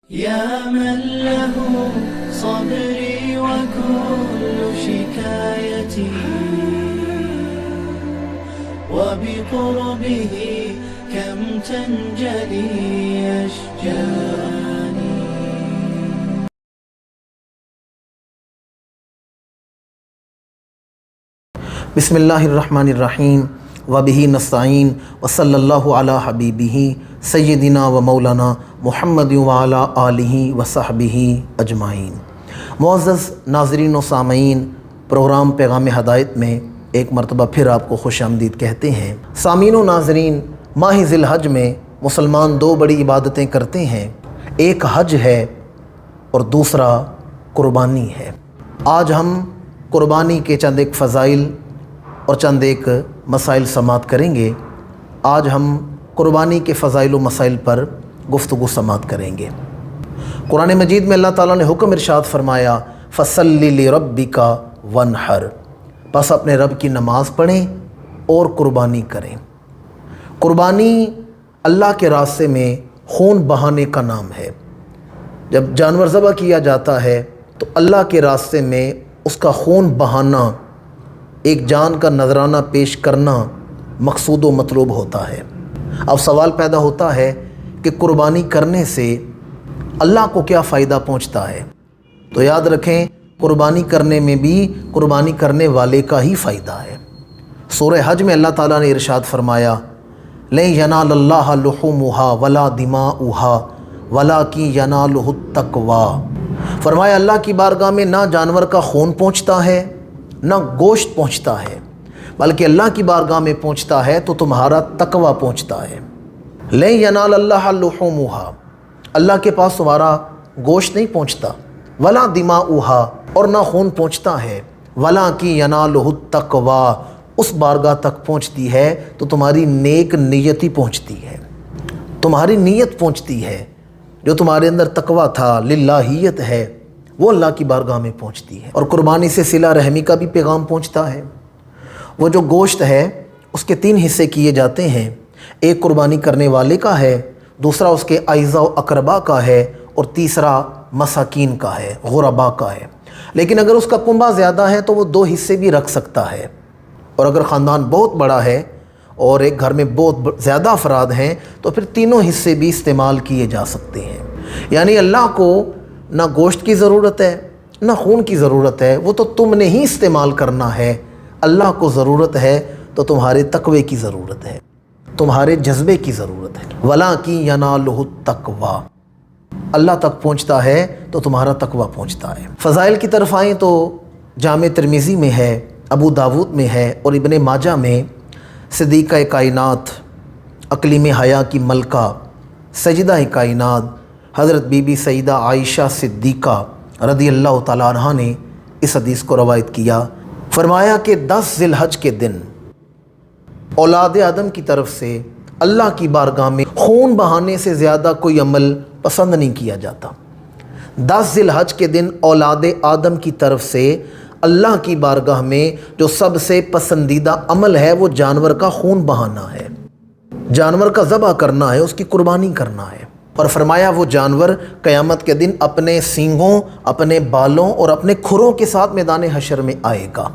يا من له صبري وكل شكايتي وبقربه كم تنجلي أشجاني. بسم اللہ الرحمن الرحیم وبہ نستعین وصلی اللہ علی حبیبہ سیدنا و مولانا محمد وعلی آلہ وصحبہ اجمعین. معزز ناظرین و سامعین، پروگرام پیغام ہدایت میں ایک مرتبہ پھر آپ کو خوش آمدید کہتے ہیں. سامعین و ناظرین، ماہ ذی الحج میں مسلمان دو بڑی عبادتیں کرتے ہیں، ایک حج ہے اور دوسرا قربانی ہے. آج ہم قربانی کے چند ایک فضائل اور چند ایک مسائل سماعت کریں گے. آج ہم قربانی کے فضائل و مسائل پر گفتگو سماعت کریں گے. قرآن مجید میں اللہ تعالیٰ نے حکم ارشاد فرمایا فَصَلِّ لِرَبِّكَ وَانْحَرْ، بس اپنے رب کی نماز پڑھیں اور قربانی کریں. قربانی اللہ کے راستے میں خون بہانے کا نام ہے. جب جانور ذبح کیا جاتا ہے تو اللہ کے راستے میں اس کا خون بہانا، ایک جان کا نذرانہ پیش کرنا مقصود و مطلوب ہوتا ہے. اب سوال پیدا ہوتا ہے کہ قربانی کرنے سے اللہ کو کیا فائدہ پہنچتا ہے؟ تو یاد رکھیں، قربانی کرنے میں بھی قربانی کرنے والے کا ہی فائدہ ہے. سورہ حج میں اللہ تعالیٰ نے ارشاد فرمایا لَن يَنَالَ اللَّهَ لُحُومُهَا وَلَا دِمَاؤُهَا وَلَٰكِن يَنَالُهُ التَّقْوَىٰ. فرمایا اللہ کی بارگاہ میں نہ جانور کا خون پہنچتا ہے نہ گوشت پہنچتا ہے، بلکہ اللہ کی بارگاہ میں پہنچتا ہے تو تمہارا تقوی پہنچتا ہے. لَن يَنَالَ اللَّهَ لُحُومُهَا، اللہ کے پاس تمہارا گوشت نہیں پہنچتا، وَلَا دِمَاؤُهَا، اور نہ خون پہنچتا ہے، وَلَٰكِن يَنَالُهُ التَّقْوَىٰ، اس بارگاہ تک پہنچتی ہے تو تمہاری نیک نیتی پہنچتی ہے، تمہاری نیت پہنچتی ہے، جو تمہارے اندر تقوی تھا، للہیت ہے، وہ اللہ کی بارگاہ میں پہنچتی ہے. اور قربانی سے صلہ رحمی کا بھی پیغام پہنچتا ہے. وہ جو گوشت ہے اس کے 3 حصے کیے جاتے ہیں، ایک قربانی کرنے والے کا ہے، دوسرا اس کے اعزاء و اقربا کا ہے، اور تیسرا مساکین کا ہے، غربا کا ہے. لیکن اگر اس کا کنبہ زیادہ ہے تو وہ 2 حصے بھی رکھ سکتا ہے، اور اگر خاندان بہت بڑا ہے اور ایک گھر میں بہت زیادہ افراد ہیں تو پھر 3 حصے بھی استعمال کیے جا سکتے ہیں. یعنی اللہ کو نہ گوشت کی ضرورت ہے نہ خون کی ضرورت ہے، وہ تو تم نے ہی استعمال کرنا ہے. اللہ کو ضرورت ہے تو تمہارے تقوی کی ضرورت ہے، تمہارے جذبے کی ضرورت ہے. وَلَٰكِن يَنَالُهُ التَّقْوَىٰ، اللہ تک پہنچتا ہے تو تمہارا تقوی پہنچتا ہے. فضائل کی طرف آئیں تو جامع ترمذی میں ہے، ابو داود میں ہے، اور ابن ماجہ میں صدیقہ کائنات، اقلیم حیا کی ملکہ، سجدہ کائنات حضرت بی بی سیدہ عائشہ صدیقہ رضی اللہ تعالیٰ عنہ نے اس حدیث کو روایت کیا. فرمایا کہ 10 ذی الحج کے دن اولاد آدم کی طرف سے اللہ کی بارگاہ میں خون بہانے سے زیادہ کوئی عمل پسند نہیں کیا جاتا. 10 ذی الحج کے دن اولاد آدم کی طرف سے اللہ کی بارگاہ میں جو سب سے پسندیدہ عمل ہے وہ جانور کا خون بہانا ہے، جانور کا ذبح کرنا ہے، اس کی قربانی کرنا ہے. اور فرمایا وہ جانور قیامت کے دن اپنے سینگوں، اپنے بالوں اور اپنے کھروں کے ساتھ میدان حشر میں آئے گا.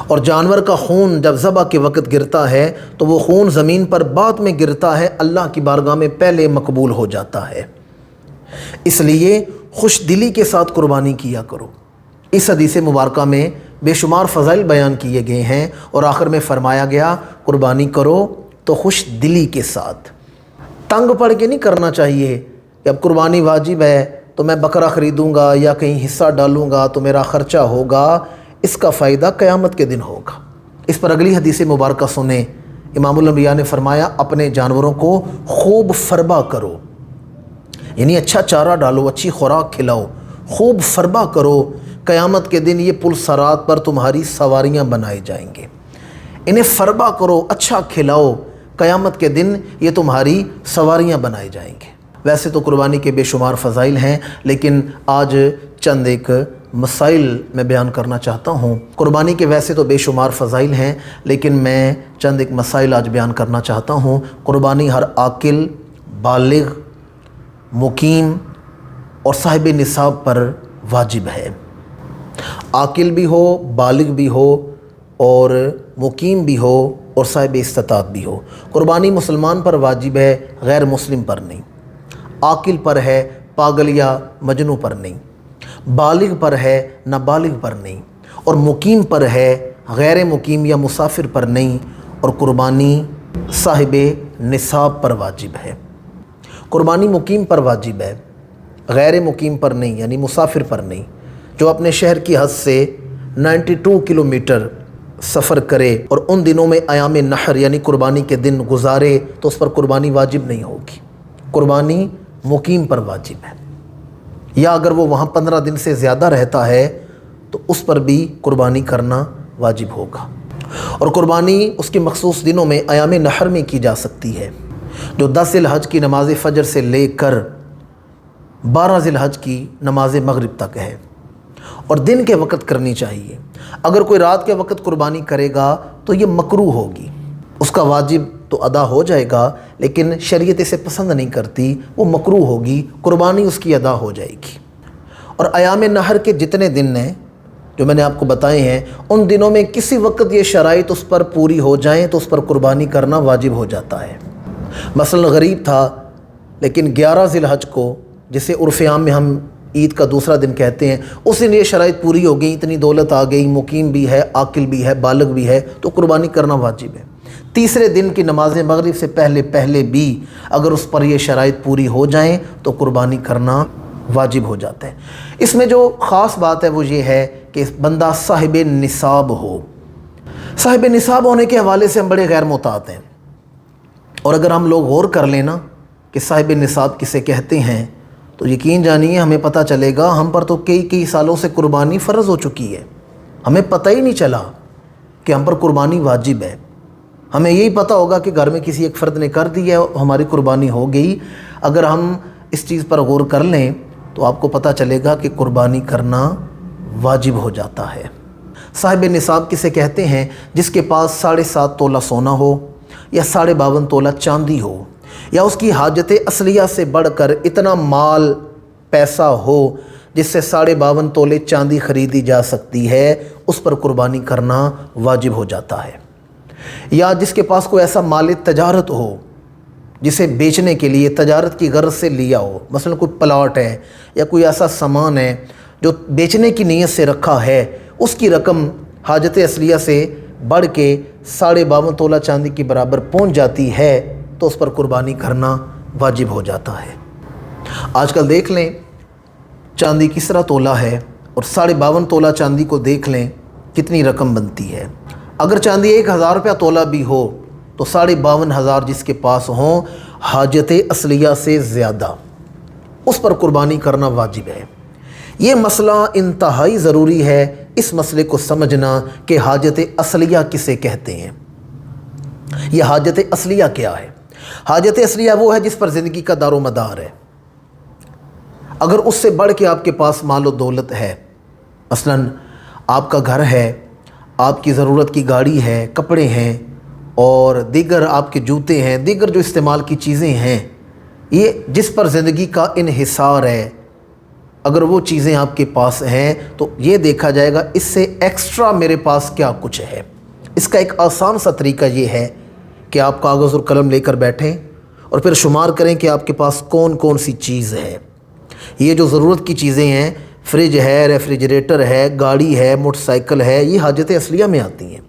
اور جانور کا خون جب ذبح کے وقت گرتا ہے تو وہ خون زمین پر بعد میں گرتا ہے، اللہ کی بارگاہ میں پہلے مقبول ہو جاتا ہے. اس لیے خوش دلی کے ساتھ قربانی کیا کرو. اس حدیث مبارکہ میں بے شمار فضائل بیان کیے گئے ہیں، اور آخر میں فرمایا گیا قربانی کرو تو خوش دلی کے ساتھ. تنگ پڑ کے نہیں کرنا چاہیے کہ اب قربانی واجب ہے تو میں بکرا خریدوں گا یا کہیں حصہ ڈالوں گا تو میرا خرچہ ہوگا. اس کا فائدہ قیامت کے دن ہوگا. اس پر اگلی حدیث مبارکہ سنیں. امام الانبیاء نے فرمایا اپنے جانوروں کو خوب فربا کرو، یعنی اچھا چارہ ڈالو، اچھی خوراک کھلاؤ، خوب فربا کرو. قیامت کے دن یہ پل صراط پر تمہاری سواریاں بنائے جائیں گے. انہیں فربا کرو، اچھا کھلاؤ، قیامت کے دن یہ تمہاری سواریاں بنائے جائیں گے. ویسے تو قربانی کے بے شمار فضائل ہیں، لیکن آج چند ایک مسائل میں بیان کرنا چاہتا ہوں. قربانی کے ویسے تو بے شمار فضائل ہیں، لیکن میں چند ایک مسائل آج بیان کرنا چاہتا ہوں. قربانی ہر عاقل، بالغ، مقیم اور صاحب نصاب پر واجب ہے، عاقل بھی ہو، بالغ بھی ہو اور مقیم بھی ہو اور صاحب استطاعت بھی ہو۔ قربانی مسلمان پر واجب ہے، غیر مسلم پر نہیں، عاقل پر ہے، پاگل یا مجنوں پر نہیں، بالغ پر ہے، نابالغ پر نہیں، اور مقیم پر ہے، غیر مقیم یا مسافر پر نہیں، اور قربانی صاحب نصاب پر واجب ہے۔ قربانی مقیم پر واجب ہے، غیر مقیم پر نہیں، یعنی مسافر پر نہیں۔ جو اپنے شہر کی حد سے 92 کلومیٹر سفر کرے اور ان دنوں میں ایام نحر یعنی قربانی کے دن گزارے تو اس پر قربانی واجب نہیں ہوگی، قربانی مقیم پر واجب ہے۔ یا اگر وہ وہاں 15 دن سے زیادہ رہتا ہے تو اس پر بھی قربانی کرنا واجب ہوگا۔ اور قربانی اس کے مخصوص دنوں میں ایام نحر میں کی جا سکتی ہے، جو 10 ذی الحج کی نماز فجر سے لے کر 12 ذی الحج کی نماز مغرب تک ہے، اور دن کے وقت کرنی چاہیے۔ اگر کوئی رات کے وقت قربانی کرے گا تو یہ مکروہ ہوگی، اس کا واجب تو ادا ہو جائے گا لیکن شریعت اسے پسند نہیں کرتی، وہ مکروہ ہوگی، قربانی اس کی ادا ہو جائے گی۔ اور ایام نحر کے جتنے دن ہیں جو میں نے آپ کو بتائے ہیں، ان دنوں میں کسی وقت یہ شرائط اس پر پوری ہو جائیں تو اس پر قربانی کرنا واجب ہو جاتا ہے۔ مثلا غریب تھا لیکن 11 ذی الحج کو، جسے عرف عام میں ہم عید کا دوسرا دن کہتے ہیں، اس دن یہ شرائط پوری ہو گئی، اتنی دولت آ گئی، مقیم بھی ہے، عاقل بھی ہے، بالغ بھی ہے، تو قربانی کرنا واجب ہے۔ تیسرے دن کی نماز مغرب سے پہلے بھی اگر اس پر یہ شرائط پوری ہو جائیں تو قربانی کرنا واجب ہو جاتا ہے۔ اس میں جو خاص بات ہے وہ یہ ہے کہ بندہ صاحب نصاب ہو۔ صاحب نصاب ہونے کے حوالے سے ہم بڑے غیر محتاط ہیں، اور اگر ہم لوگ غور کر لینا کہ صاحب نصاب کسے کہتے ہیں تو یقین جانیے ہمیں پتہ چلے گا ہم پر تو کئی سالوں سے قربانی فرض ہو چکی ہے، ہمیں پتہ ہی نہیں چلا کہ ہم پر قربانی واجب ہے۔ ہمیں یہی پتہ ہوگا کہ گھر میں کسی ایک فرد نے کر دی ہے، ہماری قربانی ہو گئی۔ اگر ہم اس چیز پر غور کر لیں تو آپ کو پتہ چلے گا کہ قربانی کرنا واجب ہو جاتا ہے۔ صاحب نصاب کسے کہتے ہیں؟ جس کے پاس 7.5 تولہ سونا ہو یا 52.5 تولہ چاندی ہو، یا اس کی حاجت اصلیہ سے بڑھ کر اتنا مال پیسہ ہو جس سے 52.5 تولے چاندی خریدی جا سکتی ہے، اس پر قربانی کرنا واجب ہو جاتا ہے۔ یا جس کے پاس کوئی ایسا مال تجارت ہو جسے بیچنے کے لیے تجارت کی غرض سے لیا ہو، مثلا کوئی پلاٹ ہے یا کوئی ایسا سامان ہے جو بیچنے کی نیت سے رکھا ہے، اس کی رقم حاجت اصلیہ سے بڑھ کے 52.5 تولہ چاندی کے برابر پہنچ جاتی ہے تو اس پر قربانی کرنا واجب ہو جاتا ہے۔ آج کل دیکھ لیں چاندی کس طرح تولہ ہے، اور 52.5 تولہ چاندی کو دیکھ لیں کتنی رقم بنتی ہے۔ اگر چاندی 1000 روپیہ تولہ بھی ہو تو 52.5 جس کے پاس ہوں حاجت اصلیہ سے زیادہ، اس پر قربانی کرنا واجب ہے۔ یہ مسئلہ انتہائی ضروری ہے، اس مسئلے کو سمجھنا کہ حاجت اصلیہ کسے کہتے ہیں۔ یہ حاجت اصلیہ کیا ہے؟ حاجت اصلیہ وہ ہے جس پر زندگی کا دار و مدار ہے۔ اگر اس سے بڑھ کے آپ کے پاس مال و دولت ہے، مثلا آپ کا گھر ہے، آپ کی ضرورت کی گاڑی ہے، کپڑے ہیں اور دیگر آپ کے جوتے ہیں، دیگر جو استعمال کی چیزیں ہیں، یہ جس پر زندگی کا انحصار ہے، اگر وہ چیزیں آپ کے پاس ہیں تو یہ دیکھا جائے گا اس سے ایکسٹرا میرے پاس کیا کچھ ہے۔ اس کا ایک آسان سا طریقہ یہ ہے کہ آپ کاغذ اور قلم لے کر بیٹھیں اور پھر شمار کریں کہ آپ کے پاس کون کون سی چیز ہے۔ یہ جو ضرورت کی چیزیں ہیں، فریج ہے، ریفریجریٹر ہے، گاڑی ہے، موٹر سائیکل ہے، یہ حاجت اصلیہ میں آتی ہیں،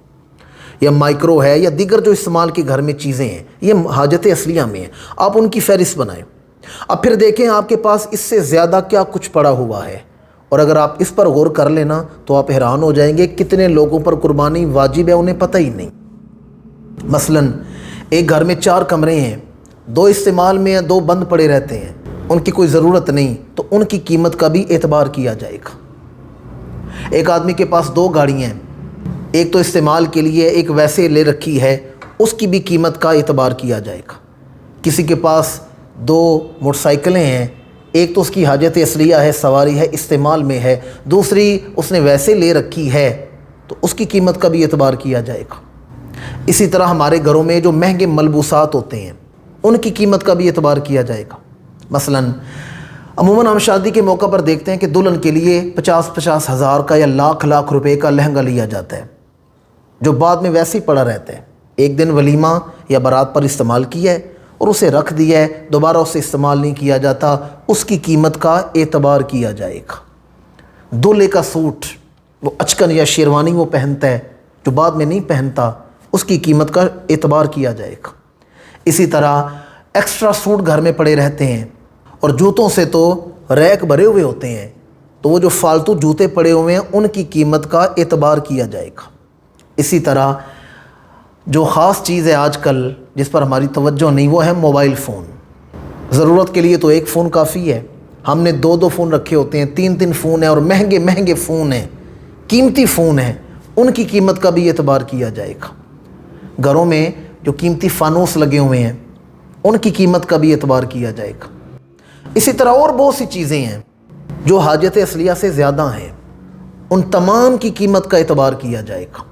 یا مائکرو ہے، یا دیگر جو استعمال کے گھر میں چیزیں ہیں، یہ حاجت اصلیہ میں ہیں۔ آپ ان کی فہرست بنائیں، اب پھر دیکھیں آپ کے پاس اس سے زیادہ کیا کچھ پڑا ہوا ہے، اور اگر آپ اس پر غور کر لینا تو آپ حیران ہو جائیں گے کتنے لوگوں پر قربانی واجب ہے انہیں پتہ ہی نہیں۔ مثلا ایک گھر میں 4 کمرے ہیں، 2 استعمال میں ہیں، 2 بند پڑے رہتے ہیں، ان کی کوئی ضرورت نہیں، تو ان کی قیمت کا بھی اعتبار کیا جائے گا۔ ایک آدمی کے پاس 2 گاڑیاں ہیں، ایک تو استعمال کے لیے، ایک ویسے لے رکھی ہے، اس کی بھی قیمت کا اعتبار کیا جائے گا۔ کسی کے پاس 2 موٹر سائیکلیں ہیں، ایک تو اس کی حاجت اصلیہ ہے، سواری ہے، استعمال میں ہے، دوسری اس نے ویسے لے رکھی ہے تو اس کی قیمت کا بھی اعتبار کیا جائے گا۔ اسی طرح ہمارے گھروں میں جو مہنگے ملبوسات ہوتے ہیں ان کی قیمت کا بھی اعتبار کیا جائے گا۔ مثلا عموماً ہم شادی کے موقع پر دیکھتے ہیں کہ دلہن کے لیے 50-50 ہزار کا یا لاکھ روپے کا لہنگا لیا جاتا ہے، جو بعد میں ویسے ہی پڑا رہتا ہے۔ ایک دن ولیمہ یا بارات پر استعمال کیا ہے اور اسے رکھ دیا ہے، دوبارہ اسے استعمال نہیں کیا جاتا، اس کی قیمت کا اعتبار کیا جائے گا۔ دولہے کا سوٹ، وہ اچکن یا شیروانی وہ پہنتا ہے جو بعد میں نہیں پہنتا، اس کی قیمت کا اعتبار کیا جائے گا۔ اسی طرح ایکسٹرا سوٹ گھر میں پڑے رہتے ہیں، اور جوتوں سے تو ریک بھرے ہوئے ہوتے ہیں، تو وہ جو فالتو جوتے پڑے ہوئے ہیں ان کی قیمت کا اعتبار کیا جائے گا۔ اسی طرح جو خاص چیز ہے آج کل جس پر ہماری توجہ نہیں، وہ ہے موبائل فون۔ ضرورت کے لیے تو ایک فون کافی ہے، ہم نے 2 فون رکھے ہوتے ہیں، 3 فون ہیں، اور مہنگے فون ہیں، قیمتی فون ہیں، ان کی قیمت کا بھی اعتبار کیا جائے گا۔ گھروں میں جو قیمتی فانوس لگے ہوئے ہیں ان کی قیمت کا بھی اعتبار کیا جائے گا۔ اسی طرح اور بہت سی چیزیں ہیں جو حاجت اصلیہ سے زیادہ ہیں، ان تمام کی قیمت کا اعتبار کیا جائے گا۔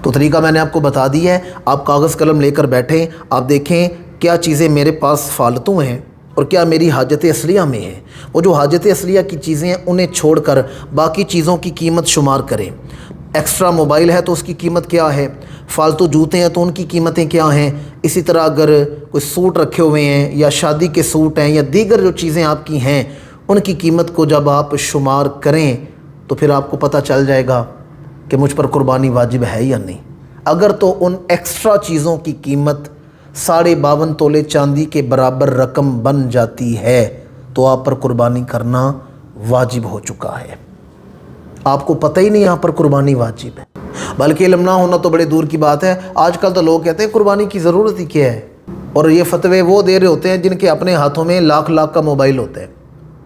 تو طریقہ میں نے آپ کو بتا دیا ہے، آپ کاغذ قلم لے کر بیٹھیں، آپ دیکھیں کیا چیزیں میرے پاس فالتو ہیں اور کیا میری حاجت اصلیہ میں ہیں۔ وہ جو حاجت اصلیہ کی چیزیں ہیں انہیں چھوڑ کر باقی چیزوں کی قیمت شمار کریں۔ ایکسٹرا موبائل ہے تو اس کی قیمت کیا ہے، فالتو جوتے ہیں تو ان کی قیمتیں کیا ہیں۔ اسی طرح اگر کوئی سوٹ رکھے ہوئے ہیں یا شادی کے سوٹ ہیں یا دیگر جو چیزیں آپ کی ہیں، ان کی قیمت کو جب آپ شمار کریں تو پھر آپ کو پتہ چل جائے گا کہ مجھ پر قربانی واجب ہے یا نہیں۔ اگر تو ان ایکسٹرا چیزوں کی قیمت 52.5 تولے چاندی کے برابر رقم بن جاتی ہے تو آپ پر قربانی کرنا واجب ہو چکا ہے۔ آپ کو پتہ ہی نہیں یہاں پر قربانی واجب ہے، بلکہ علم نہ ہونا تو بڑے دور کی بات ہے۔ آج کل تو لوگ کہتے ہیں قربانی کی ضرورت ہی کیا ہے، اور یہ فتوے وہ دے رہے ہوتے ہیں جن کے اپنے ہاتھوں میں لاکھ کا موبائل ہوتا ہے۔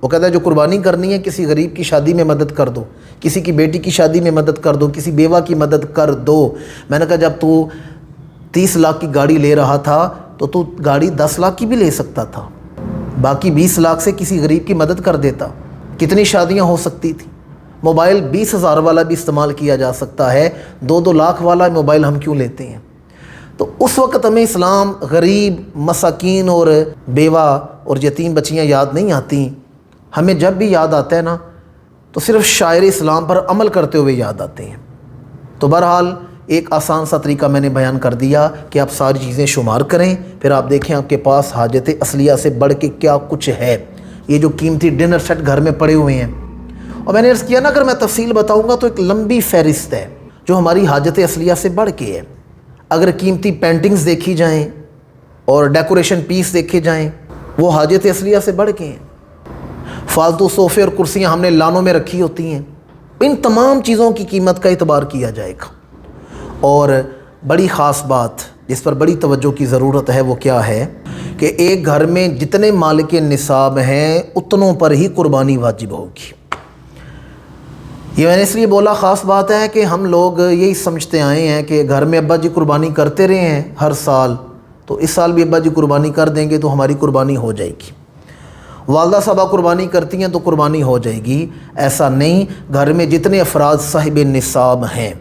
وہ کہتا ہے جو قربانی کرنی ہے کسی غریب کی شادی میں مدد کر دو، کسی کی بیٹی کی شادی میں مدد کر دو، کسی بیوہ کی مدد کر دو۔ میں نے کہا جب تو 30 لاکھ کی گاڑی لے رہا تھا تو گاڑی 10 لاکھ کی بھی لے سکتا تھا، باقی 20 لاکھ سے کسی غریب کی مدد کر دیتا، کتنی شادیاں ہو سکتی تھیں۔ موبائل 20,000 والا بھی استعمال کیا جا سکتا ہے، 2 لاکھ والا موبائل ہم کیوں لیتے ہیں؟ تو اس وقت ہمیں اسلام غریب، مساکین اور بیوہ اور یتیم بچیاں یاد نہیں آتی، ہمیں جب بھی یاد آتا ہے نا تو صرف شاعر اسلام پر عمل کرتے ہوئے یاد آتے ہیں۔ تو بہرحال ایک آسان سا طریقہ میں نے بیان کر دیا کہ آپ ساری چیزیں شمار کریں، پھر آپ دیکھیں آپ کے پاس حاجت اصلیہ سے بڑھ کے کیا کچھ ہے۔ یہ جو قیمتی ڈنر سیٹ گھر میں پڑے ہوئے ہیں، اور میں نے عرض کیا نا اگر میں تفصیل بتاؤں گا تو ایک لمبی فہرست ہے جو ہماری حاجت اصلیہ سے بڑھ کے ہے۔ اگر قیمتی پینٹنگز دیکھی جائیں اور ڈیکوریشن پیس دیکھے جائیں، وہ حاجت اصلیہ سے بڑھ کے ہیں۔ فالتو صوفے اور کرسیاں ہم نے لانوں میں رکھی ہوتی ہیں، ان تمام چیزوں کی قیمت کا اعتبار کیا جائے گا۔ اور بڑی خاص بات جس پر بڑی توجہ کی ضرورت ہے وہ کیا ہے کہ ایک گھر میں جتنے مالک نصاب ہیں اتنوں پر ہی قربانی واجب ہوگی۔ یہ میں نے اس لیے بولا خاص بات ہے کہ ہم لوگ یہی سمجھتے آئے ہیں کہ گھر میں ابا جی قربانی کرتے رہے ہیں ہر سال، تو اس سال بھی ابا جی قربانی کر دیں گے تو ہماری قربانی ہو جائے گی، والدہ صاحبہ قربانی کرتی ہیں تو قربانی ہو جائے گی۔ ایسا نہیں، گھر میں جتنے افراد صاحب نصاب ہیں،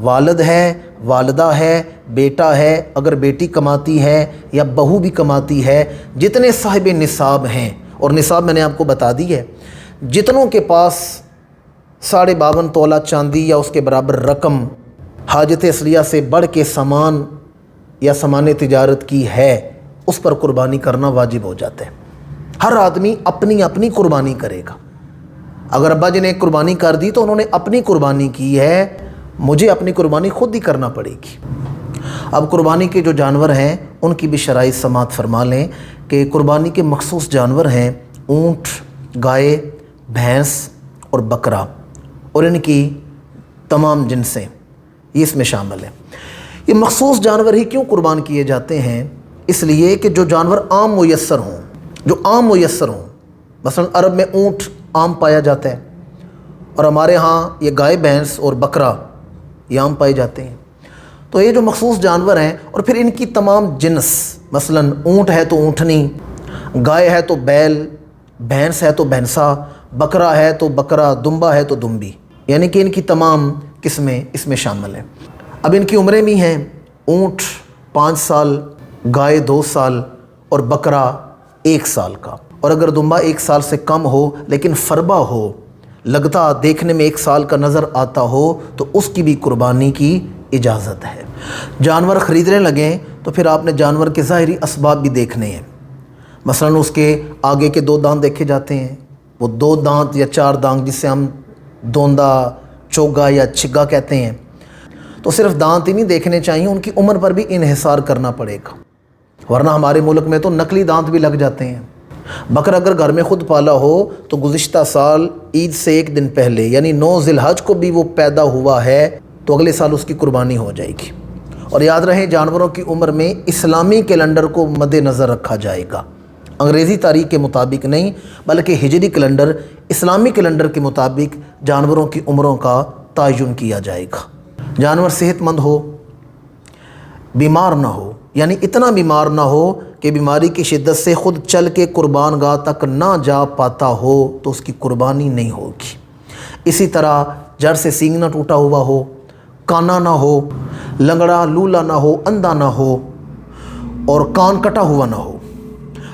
والد ہے، والدہ ہے، بیٹا ہے، اگر بیٹی کماتی ہے یا بہو بھی کماتی ہے، جتنے صاحب نصاب ہیں، اور نصاب میں نے آپ کو بتا دی ہے، جتنوں کے پاس 52.5 تولہ چاندی یا اس کے برابر رقم حاجت اصلیہ سے بڑھ کے سامان یا سامان تجارت کی ہے، اس پر قربانی کرنا واجب ہو جاتا ہے۔ ہر آدمی اپنی اپنی قربانی کرے گا۔ اگر ابا جی نے قربانی کر دی تو انہوں نے اپنی قربانی کی ہے، مجھے اپنی قربانی خود ہی کرنا پڑے گی۔ اب قربانی کے جو جانور ہیں ان کی بھی شرائط سماعت فرما لیں کہ قربانی کے مخصوص جانور ہیں اونٹ، گائے، بھینس اور بکرا، اور ان کی تمام جنسیں یہ اس میں شامل ہیں۔ یہ مخصوص جانور ہی کیوں قربان کیے جاتے ہیں؟ اس لیے کہ جو جانور عام میسر ہوں، جو عام میسر ہوں، مثلا عرب میں اونٹ عام پایا جاتا ہے، اور ہمارے ہاں یہ گائے، بھینس اور بکرا یہ عام پائے جاتے ہیں۔ تو یہ جو مخصوص جانور ہیں اور پھر ان کی تمام جنس، مثلا اونٹ ہے تو اونٹنی، گائے ہے تو بیل، بھینس ہے تو بھینسا، بکرا ہے تو بکرا، دمبا ہے تو دمبی، یعنی کہ ان کی تمام قسمیں اس میں شامل ہیں۔ اب ان کی عمریں بھی ہیں، اونٹ 5 سال، گائے 2 سال اور بکرا 1 سال کا۔ اور اگر دمبا 1 سال سے کم ہو لیکن فربا ہو، لگتا دیکھنے میں 1 سال کا نظر آتا ہو، تو اس کی بھی قربانی کی اجازت ہے۔ جانور خریدنے لگیں تو پھر آپ نے جانور کے ظاہری اسباب بھی دیکھنے ہیں۔ مثلا اس کے آگے کے 2 دانت دیکھے جاتے ہیں، وہ 2 دانت یا 4 دانت جسے ہم دوندا، چوگا یا چھگا کہتے ہیں، تو صرف دانت ہی نہیں دیکھنے چاہیے، ان کی عمر پر بھی انحصار کرنا پڑے گا، ورنہ ہمارے ملک میں تو نقلی دانت بھی لگ جاتے ہیں۔ بکرا اگر گھر میں خود پالا ہو تو گزشتہ سال عید سے 1 دن پہلے یعنی 9 ذی الحج کو بھی وہ پیدا ہوا ہے تو اگلے سال اس کی قربانی ہو جائے گی۔ اور یاد رہیں جانوروں کی عمر میں اسلامی کیلنڈر کو مد نظر رکھا جائے گا، انگریزی تاریخ کے مطابق نہیں بلکہ ہجری کیلنڈر، اسلامی کیلنڈر کے مطابق جانوروں کی عمروں کا تعین کیا جائے گا۔ جانور صحت مند ہو، بیمار نہ ہو، یعنی اتنا بیمار نہ ہو کہ بیماری کی شدت سے خود چل کے قربان گاہ تک نہ جا پاتا ہو تو اس کی قربانی نہیں ہوگی۔ اسی طرح جڑ سے سینگ نہ ٹوٹا ہوا ہو، کانا نہ ہو، لنگڑا لولا نہ ہو، اندھا نہ ہو اور کان کٹا ہوا نہ ہو۔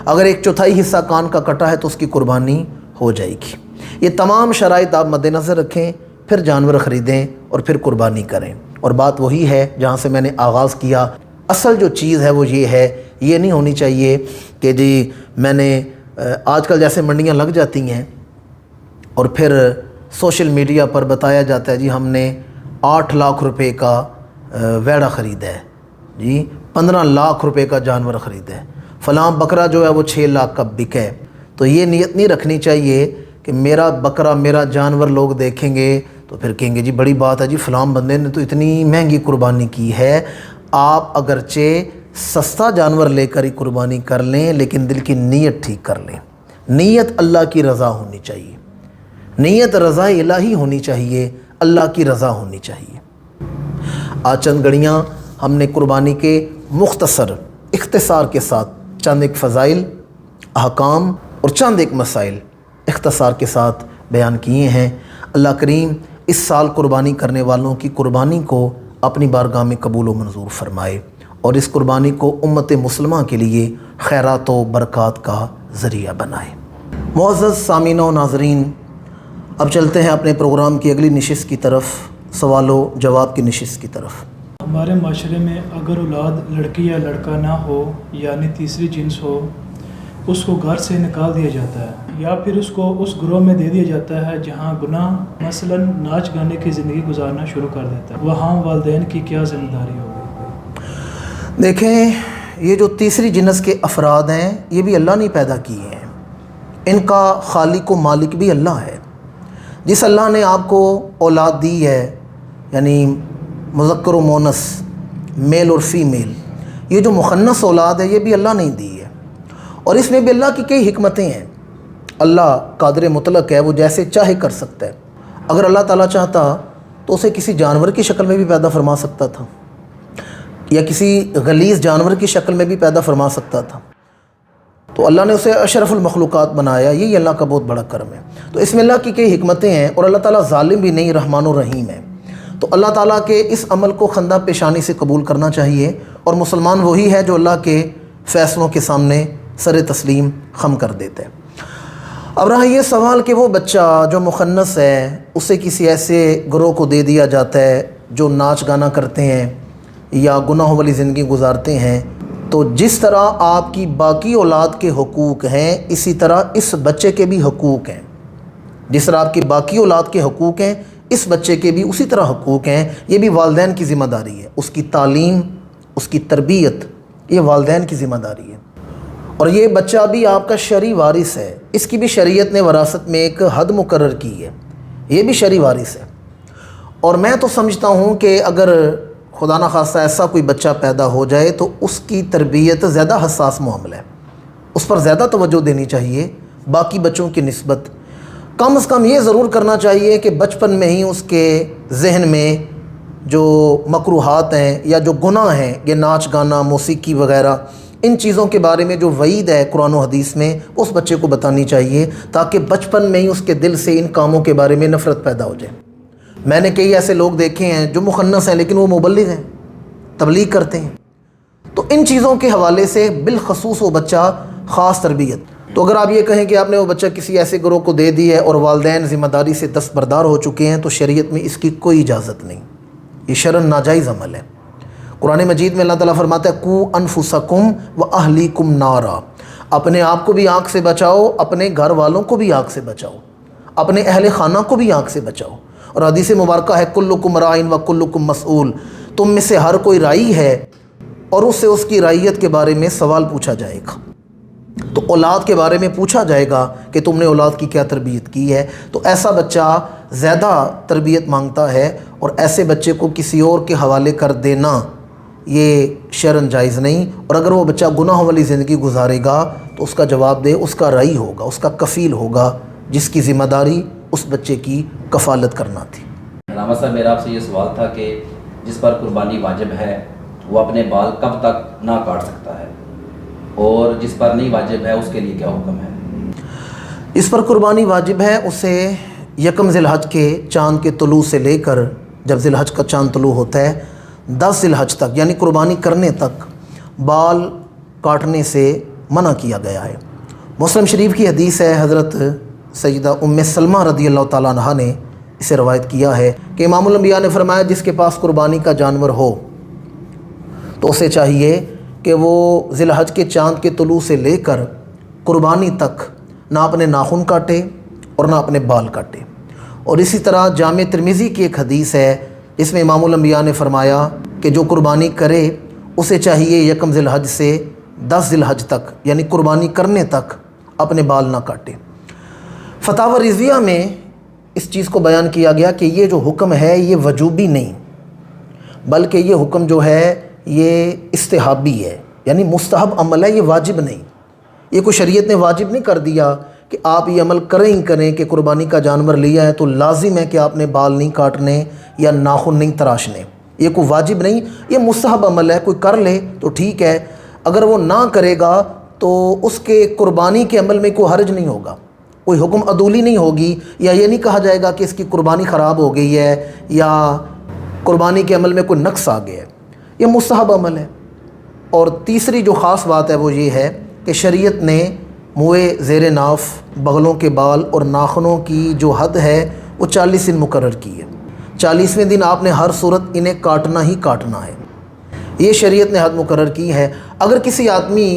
اگر 1/4 حصہ کان کا کٹا ہے تو اس کی قربانی ہو جائے گی۔ یہ تمام شرائط آپ مد نظر رکھیں، پھر جانور خریدیں اور پھر قربانی کریں۔ اور بات وہی ہے جہاں سے میں نے آغاز کیا، اصل جو چیز ہے وہ یہ ہے، یہ نہیں ہونی چاہیے کہ جی میں نے آج کل جیسے منڈیاں لگ جاتی ہیں اور پھر سوشل میڈیا پر بتایا جاتا ہے جی ہم نے 8 لاکھ روپے کا ویڑا خریدا ہے، جی 15 لاکھ روپے کا جانور خریدا ہے، فلاں بکرا جو ہے وہ 6 لاکھ کا بکا ہے۔ تو یہ نیت نہیں رکھنی چاہیے کہ میرا بکرا، میرا جانور لوگ دیکھیں گے تو پھر کہیں گے جی بڑی بات ہے جی فلاں بندے نے تو اتنی مہنگی قربانی کی ہے۔ آپ اگرچہ سستا جانور لے کر ہی قربانی کر لیں لیکن دل کی نیت ٹھیک کر لیں۔ نیت اللہ کی رضا ہونی چاہیے، نیت رضا الہی ہونی چاہیے، اللہ کی رضا ہونی چاہیے۔ آج چند گھڑیاں ہم نے قربانی کے مختصر اختصار کے ساتھ چند ایک فضائل، احکام اور چند ایک مسائل اختصار کے ساتھ بیان کیے ہیں۔ اللہ کریم اس سال قربانی کرنے والوں کی قربانی کو اپنی بارگاہ میں قبول و منظور فرمائے اور اس قربانی کو امت مسلمہ کے لیے خیرات و برکات کا ذریعہ بنائے۔ معزز سامعین و ناظرین، اب چلتے ہیں اپنے پروگرام کی اگلی نشست کی طرف، سوال و جواب کی نشست کی طرف۔ ہمارے معاشرے میں اگر اولاد لڑکی یا لڑکا نہ ہو یعنی تیسری جنس ہو، اس کو گھر سے نکال دیا جاتا ہے یا پھر اس کو اس گروہ میں دے دیا جاتا ہے جہاں گناہ مثلا ناچ گانے کی زندگی گزارنا شروع کر دیتا ہے، وہاں والدین کی کیا ذمہ داری ہوگی؟ دیکھیں، یہ جو تیسری جنس کے افراد ہیں یہ بھی اللہ نے پیدا کیے ہیں، ان کا خالق و مالک بھی اللہ ہے۔ جس اللہ نے آپ کو اولاد دی ہے یعنی مذکر و مونس، میل اور فیمیل، یہ جو مخنث اولاد ہے یہ بھی اللہ نے دی ہے اور اس میں بھی اللہ کی کئی حکمتیں ہیں۔ اللہ قادر مطلق ہے، وہ جیسے چاہے کر سکتا ہے۔ اگر اللہ تعالیٰ چاہتا تو اسے کسی جانور کی شکل میں بھی پیدا فرما سکتا تھا یا کسی غلیظ جانور کی شکل میں بھی پیدا فرما سکتا تھا، تو اللہ نے اسے اشرف المخلوقات بنایا، یہی اللہ کا بہت بڑا کرم ہے۔ تو اس میں اللہ کی کئی حکمتیں ہیں اور اللہ تعالیٰ ظالم بھی نہیں، رحمان و رحیم ہے۔ تو اللہ تعالیٰ کے اس عمل کو خندہ پیشانی سے قبول کرنا چاہیے اور مسلمان وہی ہے جو اللہ کے فیصلوں کے سامنے سر تسلیم خم کر دیتے ہیں۔ اب رہا یہ سوال کہ وہ بچہ جو مخنث ہے اسے کسی ایسے گروہ کو دے دیا جاتا ہے جو ناچ گانا کرتے ہیں یا گناہوں والی زندگی گزارتے ہیں، تو جس طرح آپ کی باقی اولاد کے حقوق ہیں اسی طرح اس بچے کے بھی حقوق ہیں۔ جس طرح آپ کی باقی اولاد کے حقوق ہیں اس بچے کے بھی اسی طرح حقوق ہیں۔ یہ بھی والدین کی ذمہ داری ہے، اس کی تعلیم، اس کی تربیت، یہ والدین کی ذمہ داری ہے۔ اور یہ بچہ بھی آپ کا شرعی وارث ہے، اس کی بھی شریعت نے وراثت میں ایک حد مقرر کی ہے، یہ بھی شرعی وارث ہے۔ اور میں تو سمجھتا ہوں کہ اگر خدا نخواستہ ایسا کوئی بچہ پیدا ہو جائے تو اس کی تربیت زیادہ حساس معاملہ ہے، اس پر زیادہ توجہ دینی چاہیے باقی بچوں کی نسبت۔ کم از کم یہ ضرور کرنا چاہیے کہ بچپن میں ہی اس کے ذہن میں جو مکروہات ہیں یا جو گناہ ہیں، یہ ناچ گانا، موسیقی وغیرہ، ان چیزوں کے بارے میں جو وعید ہے قرآن و حدیث میں اس بچے کو بتانی چاہیے تاکہ بچپن میں ہی اس کے دل سے ان کاموں کے بارے میں نفرت پیدا ہو جائے۔ میں نے کئی ایسے لوگ دیکھے ہیں جو مخنث ہیں لیکن وہ مبلغ ہیں، تبلیغ کرتے ہیں، تو ان چیزوں کے حوالے سے بالخصوص وہ بچہ خاص تربیت۔ تو اگر آپ یہ کہیں کہ آپ نے وہ بچہ کسی ایسے گروہ کو دے دی ہے اور والدین ذمہ داری سے دستبردار ہو چکے ہیں، تو شریعت میں اس کی کوئی اجازت نہیں، یہ شرعاً ناجائز عمل ہے۔ قرآن مجید میں اللہ تعالیٰ فرماتا ہے قو انفسکم و اہلیکم نارا، اپنے آپ کو بھی آگ سے بچاؤ، اپنے گھر والوں کو بھی آگ سے بچاؤ، اپنے اہل خانہ کو بھی آگ سے بچاؤ۔ اور حدیث مبارکہ ہے کلکم رائن و کلکم مسئول، تم میں سے ہر کوئی رائی ہے اور اس سے اس کی رعیت کے بارے میں سوال پوچھا جائے گا۔ تو اولاد کے بارے میں پوچھا جائے گا کہ تم نے اولاد کی کیا تربیت کی ہے، تو ایسا بچہ زیادہ تربیت مانگتا ہے، اور ایسے بچے کو کسی اور کے حوالے کر دینا یہ شرعاً جائز نہیں۔ اور اگر وہ بچہ گناہوں والی زندگی گزارے گا تو اس کا جواب دہ اس کا رائی ہوگا، اس کا کفیل ہوگا، جس کی ذمہ داری اس بچے کی کفالت کرنا تھی۔ علامہ صاحب میرا آپ سے یہ سوال تھا کہ جس پر قربانی واجب ہے وہ اپنے بال کب تک نہ کاٹ سکتا ہے، اور جس پر نہیں واجب ہے اس کے لیے کیا حکم ہے؟ اس پر قربانی واجب ہے اسے یکم ذی الحج کے چاند کے طلوع سے لے کر، جب ذی الحج کا چاند طلوع ہوتا ہے، 10 ذی الحج تک یعنی قربانی کرنے تک بال کاٹنے سے منع کیا گیا ہے۔ مسلم شریف کی حدیث ہے، حضرت سیدہ ام سلمہ رضی اللہ تعالیٰ عنہ نے اسے روایت کیا ہے کہ امام الانبیاء نے فرمایا جس کے پاس قربانی کا جانور ہو تو اسے چاہیے کہ وہ ذی الحج کے چاند کے طلوع سے لے کر قربانی تک نہ اپنے ناخن کاٹے اور نہ اپنے بال کاٹے۔ اور اسی طرح جامع ترمذی کی ایک حدیث ہے جس میں امام الانبیاء نے فرمایا کہ جو قربانی کرے اسے چاہیے یکم ذی الحج سے 10 ذی الحج تک یعنی قربانی کرنے تک اپنے بال نہ کاٹے۔ فتاوی رضویہ میں اس چیز کو بیان کیا گیا کہ یہ جو حکم ہے یہ وجوبی نہیں، بلکہ یہ حکم جو ہے یہ استحابی ہے، یعنی مستحب عمل ہے، یہ واجب نہیں۔ یہ کوئی شریعت نے واجب نہیں کر دیا کہ آپ یہ عمل کریں ہی کریں کہ قربانی کا جانور لیا ہے تو لازم ہے کہ آپ نے بال نہیں کاٹنے یا ناخن نہیں تراشنے، یہ کوئی واجب نہیں، یہ مستحب عمل ہے۔ کوئی کر لے تو ٹھیک ہے، اگر وہ نہ کرے گا تو اس کے قربانی کے عمل میں کوئی حرج نہیں ہوگا، کوئی حکم عدولی نہیں ہوگی، یا یہ نہیں کہا جائے گا کہ اس کی قربانی خراب ہو گئی ہے یا قربانی کے عمل میں کوئی نقص آ گیا ہے، یہ مستحب عمل ہے۔ اور تیسری جو خاص بات ہے وہ یہ ہے کہ شریعت نے موئے زیر ناف، بغلوں کے بال اور ناخنوں کی جو حد ہے وہ 40 دن مقرر کی ہے۔ 40ویں دن آپ نے ہر صورت انہیں کاٹنا ہی کاٹنا ہے، یہ شریعت نے حد مقرر کی ہے۔ اگر کسی آدمی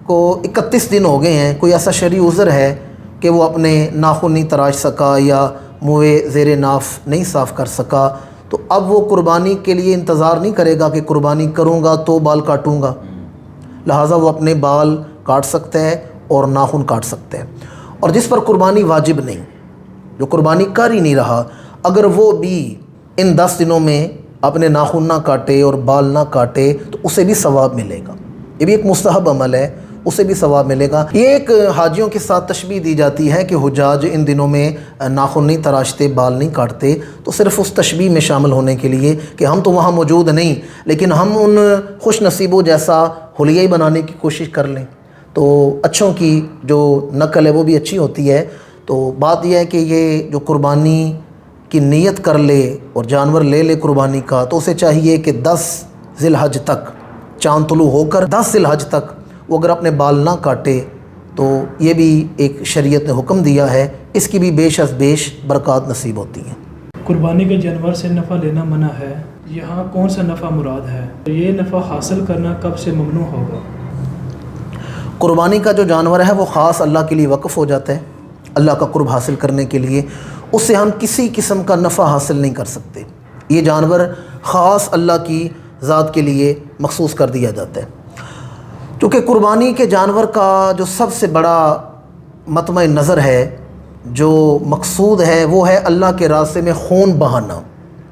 کو 31 دن ہو گئے ہیں، کوئی ایسا شرعی عذر ہے کہ وہ اپنے ناخن نہیں تراش سکا یا موئے زیر ناف نہیں صاف کر سکا، تو اب وہ قربانی کے لیے انتظار نہیں کرے گا کہ قربانی کروں گا تو بال کاٹوں گا، لہٰذا وہ اپنے بال کاٹ سکتا ہے اور ناخن کاٹ سکتا ہے۔ اور جس پر قربانی واجب نہیں، جو قربانی کر ہی نہیں رہا، اگر وہ بھی ان 10 دنوں میں اپنے ناخن نہ کاٹے اور بال نہ کاٹے تو اسے بھی ثواب ملے گا، یہ بھی ایک مستحب عمل ہے، اسے بھی ثواب ملے گا۔ یہ ایک حاجیوں کے ساتھ تشبیہ دی جاتی ہے کہ حجاج ان دنوں میں ناخن نہیں تراشتے، بال نہیں کاٹتے، تو صرف اس تشبیہ میں شامل ہونے کے لیے کہ ہم تو وہاں موجود نہیں لیکن ہم ان خوش نصیبوں جیسا حلیہ بنانے کی کوشش کر لیں، تو اچھوں کی جو نقل ہے وہ بھی اچھی ہوتی ہے۔ تو بات یہ ہے کہ یہ جو قربانی کی نیت کر لے اور جانور لے لے قربانی کا، تو اسے چاہیے کہ 10 ذی الحج تک، چاند طلوع ہو کر 10 ذی الحج تک وہ اگر اپنے بال نہ کاٹے تو یہ بھی ایک شریعت نے حکم دیا ہے، اس کی بھی بیش از بیش برکات نصیب ہوتی ہیں۔ قربانی کے جانور سے نفع لینا منع ہے، یہاں کون سا نفع مراد ہے؟ یہ نفع حاصل کرنا کب سے ممنوع ہوگا؟ قربانی کا جو جانور ہے وہ خاص اللہ کے لیے وقف ہو جاتا ہے، اللہ کا قرب حاصل کرنے کے لیے، اس سے ہم کسی قسم کا نفع حاصل نہیں کر سکتے، یہ جانور خاص اللہ کی ذات کے لیے مخصوص کر دیا جاتا ہے۔ چونکہ قربانی کے جانور کا جو سب سے بڑا مطمع نظر ہے، جو مقصود ہے، وہ ہے اللہ کے راستے میں خون بہانا،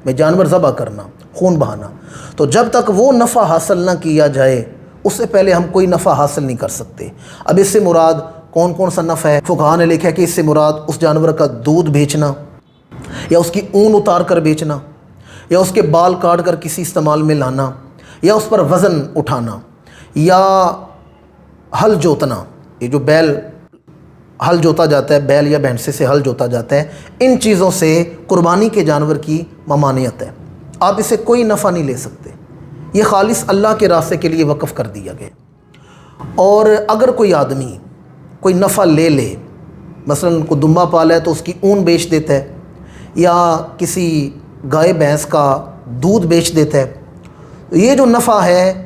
میں جانور ذبح کرنا، خون بہانا۔ تو جب تک وہ نفع حاصل نہ کیا جائے اس سے پہلے ہم کوئی نفع حاصل نہیں کر سکتے۔ اب اس سے مراد کون کون سا نفع ہے؟ فقہاء نے لکھا ہے کہ اس سے مراد اس جانور کا دودھ بیچنا، یا اس کی اون اتار کر بیچنا، یا اس کے بال کاٹ کر کسی استعمال میں لانا، یا اس پر وزن اٹھانا، یا ہل جوتنا، یہ جو بیل ہل جوتا جاتا ہے، بیل یا بھینسے سے ہل جوتا جاتا ہے، ان چیزوں سے قربانی کے جانور کی ممانعت ہے، آپ اسے کوئی نفع نہیں لے سکتے، یہ خالص اللہ کے راستے کے لیے وقف کر دیا گیا۔ اور اگر کوئی آدمی کوئی نفع لے لے، مثلا کو دمبا پالا ہے تو اس کی اون بیچ دیتا ہے، یا کسی گائے بھینس کا دودھ بیچ دیتا ہے، تو یہ جو نفع ہے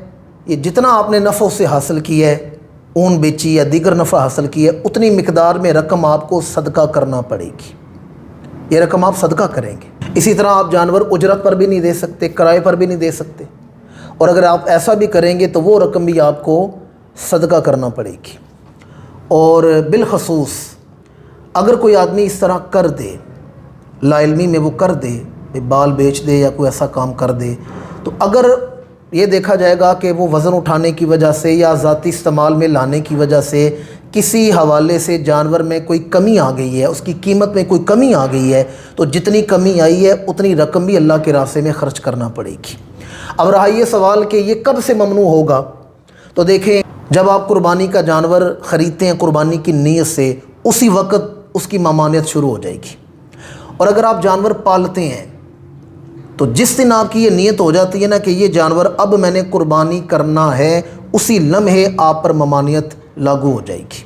یہ جتنا آپ نے نفع سے حاصل کیا ہے، اون بیچی یا دیگر نفع حاصل کیا ہے، اتنی مقدار میں رقم آپ کو صدقہ کرنا پڑے گی، یہ رقم آپ صدقہ کریں گے۔ اسی طرح آپ جانور اجرت پر بھی نہیں دے سکتے، کرائے پر بھی نہیں دے سکتے، اور اگر آپ ایسا بھی کریں گے تو وہ رقم بھی آپ کو صدقہ کرنا پڑے گی۔ اور بالخصوص اگر کوئی آدمی اس طرح کر دے، لا علمی میں وہ کر دے، بال بیچ دے یا کوئی ایسا کام کر دے، تو اگر یہ دیکھا جائے گا کہ وہ وزن اٹھانے کی وجہ سے یا ذاتی استعمال میں لانے کی وجہ سے کسی حوالے سے جانور میں کوئی کمی آ گئی ہے، اس کی قیمت میں کوئی کمی آ گئی ہے، تو جتنی کمی آئی ہے اتنی رقم بھی اللہ کے راستے میں خرچ کرنا پڑے گی۔ اب رہا یہ سوال کہ یہ کب سے ممنوع ہوگا، تو دیکھیں جب آپ قربانی کا جانور خریدتے ہیں قربانی کی نیت سے، اسی وقت اس کی ممانعت شروع ہو جائے گی۔ اور اگر آپ جانور پالتے ہیں تو جس دن آپ کی یہ نیت ہو جاتی ہے نا کہ یہ جانور اب میں نے قربانی کرنا ہے، اسی لمحے آپ پر ممانعت لاگو ہو جائے گی۔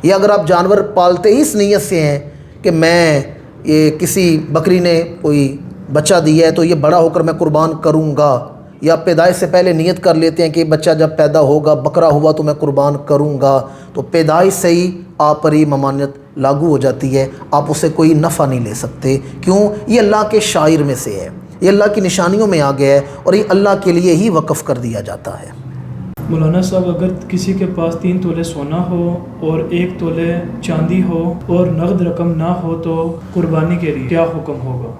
یا اگر آپ جانور پالتے ہی اس نیت سے ہیں کہ میں یہ کسی بکری نے کوئی بچہ دیا ہے تو یہ بڑا ہو کر میں قربان کروں گا، یا پیدائش سے پہلے نیت کر لیتے ہیں کہ بچہ جب پیدا ہوگا بکرا ہوا تو میں قربان کروں گا، تو پیدائش سے ہی آپ پر یہ ممانعت لاگو ہو جاتی ہے، آپ اسے کوئی نفع نہیں لے سکتے۔ کیوں؟ یہ اللہ کے شاعر میں سے ہے، یہ اللہ کی نشانیوں میں آ گیا ہے، اور یہ اللہ کے لیے ہی وقف کر دیا جاتا ہے۔ مولانا صاحب، اگر کسی کے پاس 3 تولے سونا ہو اور 1 تولے چاندی ہو اور نقد رقم نہ ہو تو قربانی کے لیے کیا حکم ہوگا؟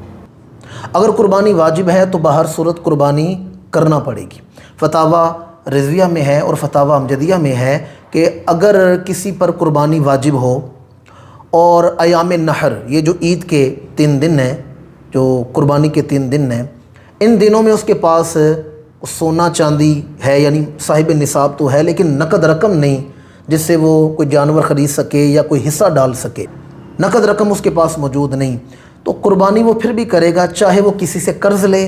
اگر قربانی واجب ہے تو بہر صورت قربانی کرنا پڑے گی۔ فتاویٰ رضویہ میں ہے اور فتاویٰ امجدیہ میں ہے کہ اگر کسی پر قربانی واجب ہو اور ایام نحر، یہ جو عید کے 3 دن ہیں، جو قربانی کے 3 دن ہیں، ان دنوں میں اس کے پاس سونا چاندی ہے، یعنی صاحب نصاب تو ہے لیکن نقد رقم نہیں جس سے وہ کوئی جانور خرید سکے یا کوئی حصہ ڈال سکے، نقد رقم اس کے پاس موجود نہیں، تو قربانی وہ پھر بھی کرے گا، چاہے وہ کسی سے قرض لے،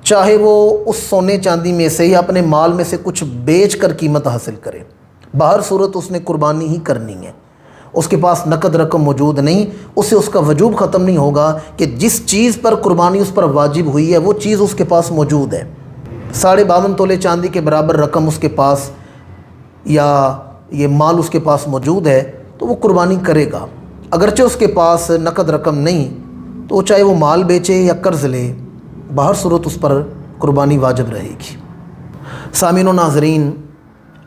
چاہے وہ اس سونے چاندی میں سے یا اپنے مال میں سے کچھ بیچ کر قیمت حاصل کرے، بہر صورت اس نے قربانی ہی کرنی ہے۔ اس کے پاس نقد رقم موجود نہیں، اسے اس کا وجوب ختم نہیں ہوگا کہ جس چیز پر قربانی اس پر واجب ہوئی ہے وہ چیز اس کے پاس موجود ہے، 52.5 تولے چاندی کے برابر رقم اس کے پاس یا یہ مال اس کے پاس موجود ہے تو وہ قربانی کرے گا۔ اگرچہ اس کے پاس نقد رقم نہیں تو چاہے وہ مال بیچے یا قرض لے، بہر صورت اس پر قربانی واجب رہے گی۔ سامعین و ناظرین،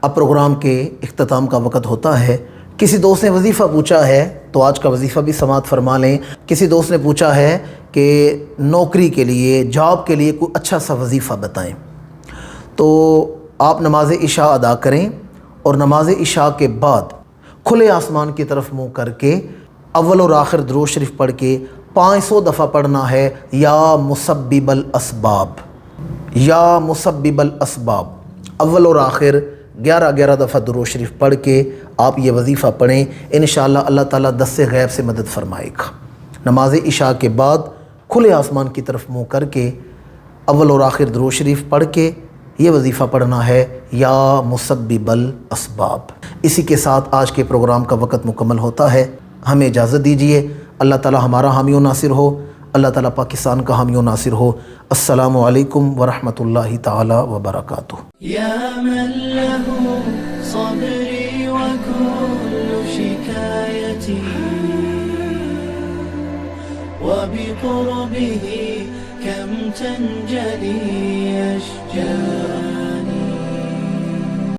اب پروگرام کے اختتام کا وقت ہوتا ہے۔ کسی دوست نے وظیفہ پوچھا ہے تو آج کا وظیفہ بھی سماعت فرما لیں۔ کسی دوست نے پوچھا ہے کہ نوکری کے لیے، جاب کے لیے کوئی اچھا سا وظیفہ بتائیں، تو آپ نماز عشاء ادا کریں اور نماز عشاء کے بعد کھلے آسمان کی طرف منہ کر کے اول اور آخر درود شریف پڑھ کے 500 دفعہ پڑھنا ہے، یا مسبب الاسباب، یا مسبب الاسباب، اول اور آخر 11 دفعہ درود شریف پڑھ کے آپ یہ وظیفہ پڑھیں، انشاءاللہ اللہ تعالیٰ دست غیب سے مدد فرمائے گا۔ نماز عشاء کے بعد کھلے آسمان کی طرف منہ کر کے اول اور آخر درود شریف پڑھ کے یہ وظیفہ پڑھنا ہے، یا مسبب الاسباب۔ اسی کے ساتھ آج کے پروگرام کا وقت مکمل ہوتا ہے، ہمیں اجازت دیجیے۔ اللہ تعالیٰ ہمارا حامی و ناصر ہو، اللہ تعالیٰ پاکستان کا حامی و ناصر ہو۔ السلام علیکم ورحمۃ اللہ تعالی وبرکاتہ۔ يا من له صبري وكل شكايتي وبقربه كم تنجلي أشجاري